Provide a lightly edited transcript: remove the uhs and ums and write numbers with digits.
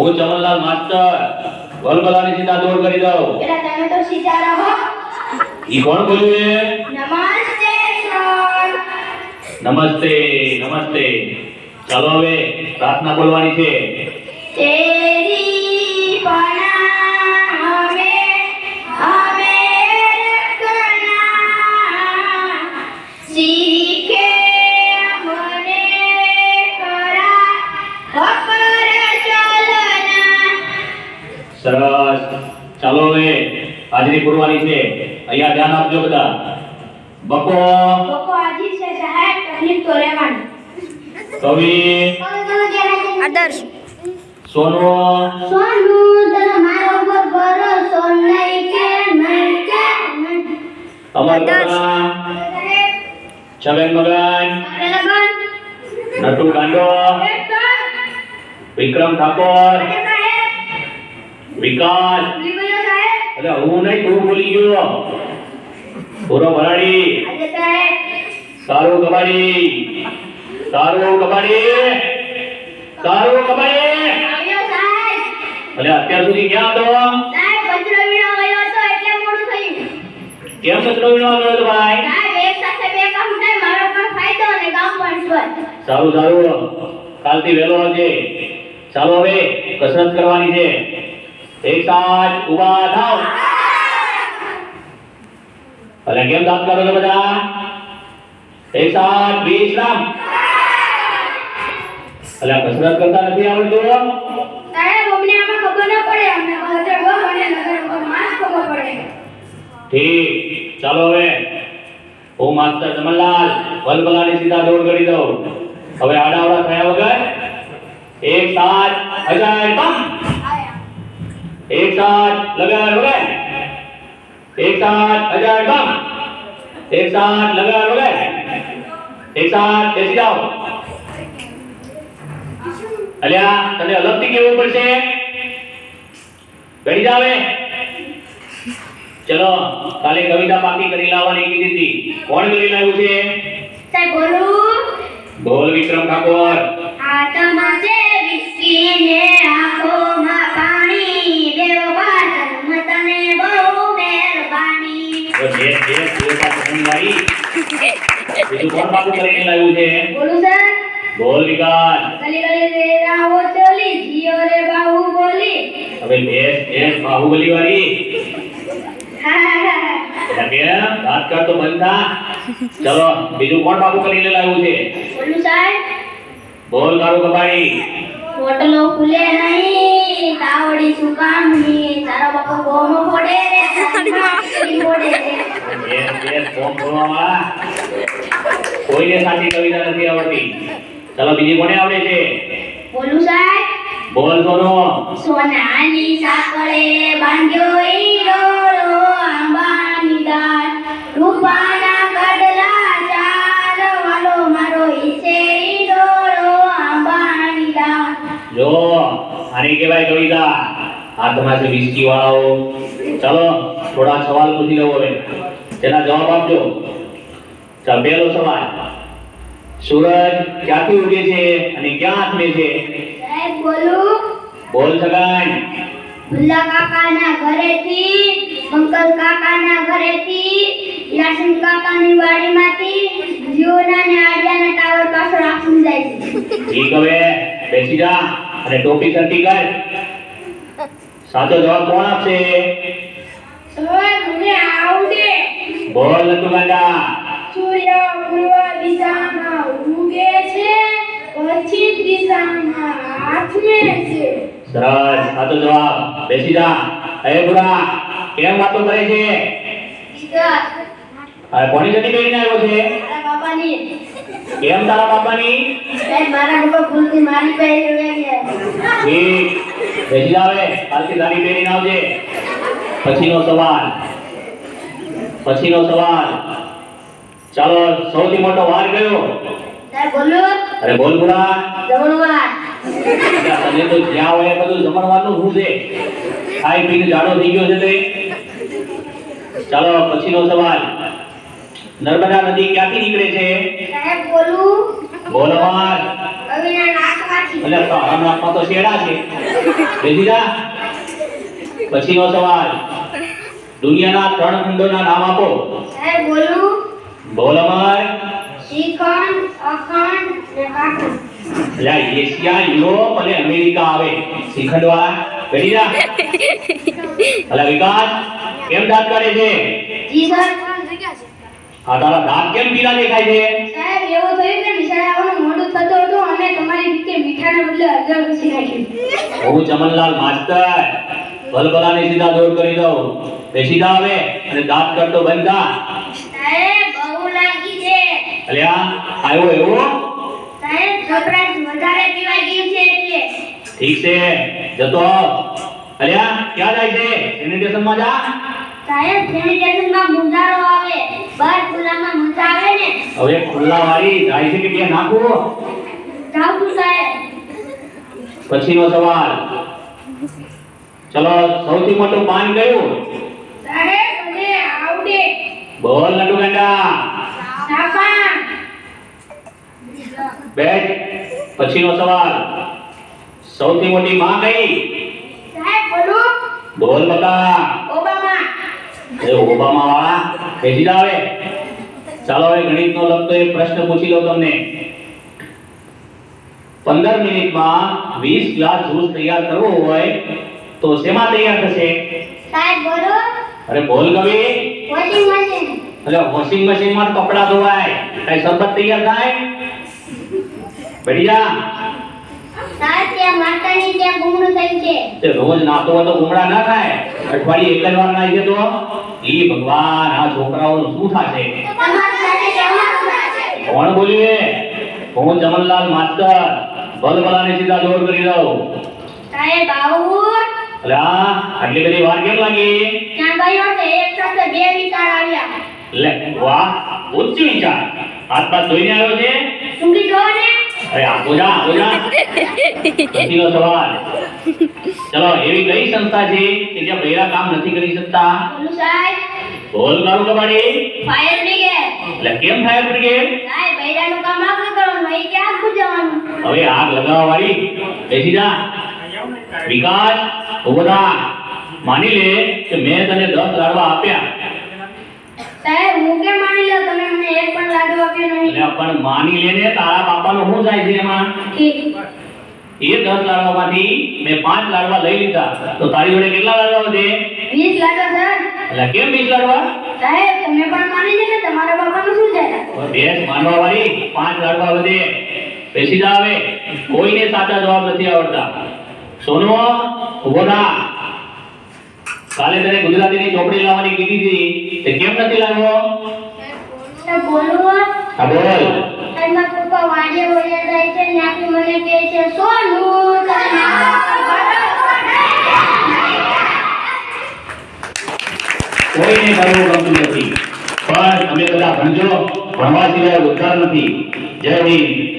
હું જમનલાલ માસ્ટર વલબલાની સીધા દોર કરી દઉં. પેલા તમે તો સીધા રહો. ઈ કોણ બોલ્યું? નમસ્તે સર. નમસ્તે નમસ્તે. ચાલો હવે પ્રાર્થના બોલવાની છે. તેરી પના હમે રખના સીખે મને કરા ખબર ચલના. સરસ. ચાલો હવે હાજરી પૂરવાની છે. અહીંયા ધ્યાન આપજો બધા. બકો બકો આજી છે સાહેબ, તકલીફ તો રહેવાની. કવિ આદર્શ. સોનો સોનુ તને મારો ઉપર ભરોસો નહીં કે અમર બગા છબેન મગન નટુ ગાંડો વિક્રમ ઠાકોર વિકાસ. અરે હું નહીં, તું બોલી ગયો. પૂરો ભરાડી સારું કબાડી સારું કબાડી સારું કબાડી. અરે અત્યાર સુધી ક્યાં હતો? કેમ કચરો વીણવા ગયો હતો ભાઈ? સારું સારું, કાલથી વહેલો આવજે. ચાલો હવે કસરત કરવાની છે. એક સાથ ઊભા થાવ. અરે કેમ દાંત કાઢો છો બધા? એક સાથ વિશ્રામ. અરે કસરત કરતા નથી આવડતું? ઠીક. ચાલો હવે હું માસ્ટર જમનલાલ વલબલાની સીધા દોડ કરી દઉં. હવે આડાવડા થયા વગર એક સાથ અજય બમ. એક સાથ લગાડ વગર. એક સાથ અજય બમ. એક સાથ લગાડ વગર. એક સાથ બેસી જાઓ. અલ્યા તને અલગથી કેવું પડશે. બેસી જાવે. ચલો કાલે કવિતા પાકી કરી લાવવાની કીધી હતી. કોણ કરી લાવ્યું છે? સાહેબ બોલું. બોલ વિક્રમ ઠાકોર. હાથમાં છે વિસ્કી ને આંખોમાં પાણી, દેવ બાદલ તને બહુ મહેરબાની. ઓ જે દેવતા પસંદ આવી. બીજું કોણ પાકું કરીને લાવ્યું છે? બોલું સર. બોલ વિકાસ. ગલી ગલી રે રાવો ચલી જીઓ રે બાહુ બોલી. હવે બેસ બાહુબલી વાળી. હા કેમ વાત કર તો બંધ થા. ચલો બીજું કોણ પાકું કરીને લાવ્યું છે? બોલું સાહેબ. બોલ તારું કબાડી. હોટલો ખુલે નહીં, તાવડી શું કામની, તારો બાપો ગોમો ફોડે રે, ફોડે રે. બેસ ફોર્મ ભરવામાં. કોઈને સાચી કવિતા નથી આવડતી. ચલો બીજી કોને આવડે છે? બોલું સાહેબ. બોલ સોનો. સોનાની સાંકળે બાંધ્યો ઈડોળો, આંબાની ડાળ, રૂપાના કડલા ચાલ, વાલો મારો ઈસે ઈડોળો, આંબાની ડાળ. જો આને કહેવાય કવિતા. હાથમાં છે વિસ્કી વાળાઓ. ચલો થોડા સવાલ પૂછી લઉં હવે, તેના જવાબ આપજો. ચાલ પહેલો સવાલ. સૂરજ ક્યાંથી ઉગે છે અને ક્યાં આથમે છે? સાહેબ બોલું. બોલ સગાન. ભુલ્લા કાકાના ઘરેથી, અંકલ કાકાના ઘરેથી, યાસીન કાકાની વાડીમાંથી, જીઓના ને આડિયાના ટાવર પાછળ આખું જાય છે. ઠીક, હવે બેસી જા અને ટોપી સરખી કર. સાચો જવાબ કોણ આપશે? સર મને આવડે. બોલ નતુ ગાંડા. સૂર્ય પૂર્વ દિશામાં ઉગે છે, પશ્ચિમ દિશામાં આથમે છે. સરસ, સાચો જવાબ. બેસી જા. એ બુડા કેમ વાતો કરે છે? આ કોની જતી પહેરીને આવ્યો છે? મારા બાપાની. કેમ તારા બાપાની? સાહેબ મારા બાપા ભૂલથી મારી પહેરી ગયા. ઠીક, બેસી જા. હવે કાલથી સારી પહેરીને આવજે. પછીનો સવાલ. ચાલો સૌથી મોટો વાર કયો? સાહેબ બોલું. અરે બોલ બુડા. જમણવાર. તને તો જ્યાં હોય બધું જમણવાનું શું છે? ખાઈ પીને જાડો થઈ ગયો છે તે. ચાલો પછીનો સવાલ. નર્મદા નદી ક્યાંથી નીકળે છે? સાહેબ બોલું. બોલ અમર. કવિના નાકમાંથી એટલે તારા નાકમાં તો શેડા છે. બેસી જા. પછીનો સવાલ. દુનિયાના 3 ખંડોના નામ આપો. સાહેબ બોલું. બોલ અમર. શ્રીખંડ, અખંડ ને કાખંડ. એટલે એશિયા, યુરોપ અને અમેરિકા આવે. શ્રીખંડ વાળા બેસી જા. એટલે વિકાસ કેમ દાંત કાઢે છે? જી સર. આ તારા દાંત કેમ પીળા દેખાય છે? સાહેબ એવું થયું કે નિશાળાઓનું મોઢું થતું હતું અને તમારી રીતે મીઠાના બદલે હળદર ઘસી નાખ્યું. હું ચમનલાલ માસ્ટર ભલભલાને સીધા દૂર કરી દઉં. બેસી જા હવે અને દાંત કરતો બંધ થા. સાહેબ બહુ લાગી છે. અલ્યા આવ્યો એવો? સાહેબ છોકરા વધારે પીવાઈ ગયું છે એટલે. ઠીક છે જતો આવ. અલ્યા ક્યાં જાય છે? સેનિટેશનમાં જા. સાહેબ સેનિટેશનમાં મુંજારો આવે. બહાર ખુલ્લામાં મજા આવે ને. હવે ખુલ્લા વાળી જાય છે કે ત્યાં નાખવું? જાઉં છું સાહેબ. પછીનો સવાલ. ચલો સૌથી મોટું પાન કયું? સાહેબ મને આવડે. બોલ નટુ ગાંડા. સાપા. બેઠ. પછીનો સવાલ. સૌથી મોટી માં કઈ? સાહેબ બોલું. બોલ બકા. ઓબામા. એ ઓબામા વાળા બેસી જા હવે. ચાલો હવે ગણિતનો લગતો એક પ્રશ્ન પૂછી લઉં તમને. 15 મિનિટમાં 20 ગ્લાસ જ્યુસ તૈયાર કરવો હોય તો શેમાં તૈયાર થશે? સાહેબ બોલું. અરે બોલ કવિ. Washing machine. એટલે વોશિંગ મશીનમાં કપડા ધોવાય, કઈ શરબત તૈયાર થાય? બેઠી જા. સાહેબ ત્યાં માતાની ત્યાં ગુમડું થયું છે. તે રોજ નાતો હોય તો ગુમડા ના થાય, અઠવાડિયે એક જ વાર નાઈ છે તો ઈ ભગવાન આ છોકરાઓનું શું થાશે? તમારી સાથે કેવું છે? કોણ બોલ્યું એ? હું ચમનલાલ માસ્ટર ભલભલાને સીધા દૂર કરી દઉં. સાહેબ આવું. અલા આટલી બધી વાર કેમ લાગી? ત્યાં ગયો તો એક સાથે બે વિચાર આવ્યા. લે વાહ, ઉચ્ચ વિચાર. હાથ પાથ ધોઈને આવ્યો છે? ઊંઘી જો ને. અરે આપો જા. પછીનો સવાલ. ચલો એવી કઈ સંસ્થા છે કે જ્યાં બૈરા કામ નથી કરી શકતા? બોલું સાહેબ. બોલ કાળુ કબાડી. Fire brigade. એટલે કેમ ફાયર બ્રિગેડ? સાહેબ બૈરાનું કામ આગળ કરવાનું એ ક્યાં પૂજવાનું. હવે આગ લગાવવા વાળી બેસી જા. વિકાસ ઉભો થા. માની લે કે મેં તને 10 લાડવા આપ્યા. સાહેબ હું કેમ માની લો તમે મને એક પણ લાડુ આપ્યો નહીં. એટલે પણ માની લે ને તારા બાપાનો શું થાય છે એમાં? ઠીક. એ 10 લાડવામાંથી મેં 5 લાડવા લઈ લીધા તો તારી જોડે કેટલા લાડવા વધે? 20 લાડવા સર. એટલે કેમ 20 લાડવા? સાહેબ તમે પણ માની લો ને તમારા બાપાનું શું જાય. બેસ માનવા વાળી 5 લાડવા વધે. બેસી જા હવે. કોઈને સાચા જવાબ નથી આવડતા. સોનો ઉભો થા. કાલે તને ગુજરાતીની ચોપડી લાવવાની કીધી હતી તે કેમ નથી લાવ્યો? સાહેબ બોલું. હા બોલ. સાહેબ મારા પપ્પા વાડે વળ્યા જાય છે ને આખી મને કહે છે સોનું તને કોઈને કરવું ગમતું નથી, પણ તમે બધા ભણજો. ભણવા સિવાય ઉદ્ધાર નથી. જય હિન્દ.